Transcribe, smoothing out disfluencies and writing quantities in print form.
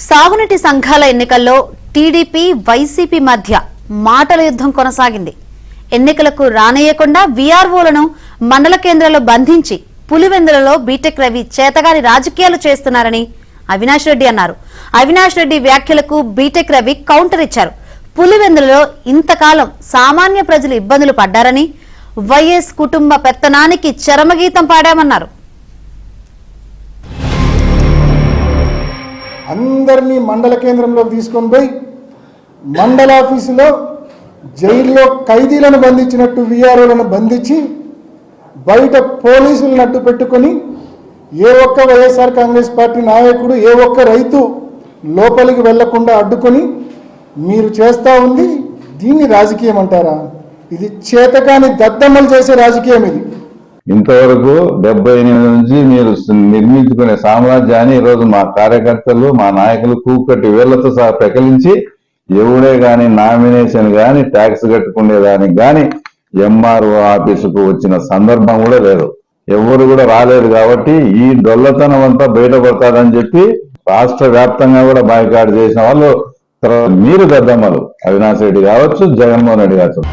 సాగునీటి సంఘాల ఎన్నికల్లో టీడీపీ వైసీపీ మధ్య మాటల యుద్ధం కొనసాగింది. ఎన్నికలకు రానియకుండా వీఆర్ఓలను మండల కేంద్రాల్లో బంధించి పులివెందులలో బీటెక్ రవి చేతగాని రాజకీయాలు చేస్తున్నారని అవినాష్ రెడ్డి అన్నారు. అవినాష్ రెడ్డి వ్యాఖ్యలకు బీటెక్ రవి కౌంటర్ ఇచ్చారు. పులివెందులలో ఇంతకాలం సామాన్య ప్రజలు ఇబ్బందులు పడ్డారని, వైఎస్ కుటుంబ పెత్తనానికి చరమగీతం పాడామన్నారు. అందరినీ మండల కేంద్రంలోకి తీసుకొని పోయి మండల ఆఫీసులో జైల్లో ఖైదీలను బంధించినట్టు వీఆర్ఓలను బంధించి బయట పోలీసులను అడ్డు పెట్టుకొని ఏ ఒక్క వైఎస్ఆర్ కాంగ్రెస్ పార్టీ నాయకుడు ఏ ఒక్క రైతు లోపలికి వెళ్లకుండా అడ్డుకొని మీరు చేస్తూ ఉంది. దీన్ని రాజకీయం అంటారా? ఇది చేతకాని దద్దమ్మలు చేసే రాజకీయం. ఇది ఇంతవరకు 78 నుంచి మీరు నిర్మించుకునే సామ్రాజ్యాన్ని ఈరోజు మా కార్యకర్తలు మా నాయకులు కూకట్టి వేళ్లతో సహా పెకలించి ఎవడే గాని నామినేషన్ గాని ట్యాక్స్ కట్టుకునేదానికి గాని ఎంఆర్ఓ ఆఫీసుకు వచ్చిన సందర్భం కూడా లేదు. ఎవరు కూడా రాలేదు. కాబట్టి ఈ డొల్లతనం అంతా బయటపడతాదని చెప్పి రాష్ట్ర వ్యాప్తంగా కూడా బాయ్కాట్ చేసిన వాళ్ళు మీరు దద్దమ్మలు. అవినాష్ రెడ్డి కావచ్చు, జగన్మోహన్ రెడ్డి కావచ్చు.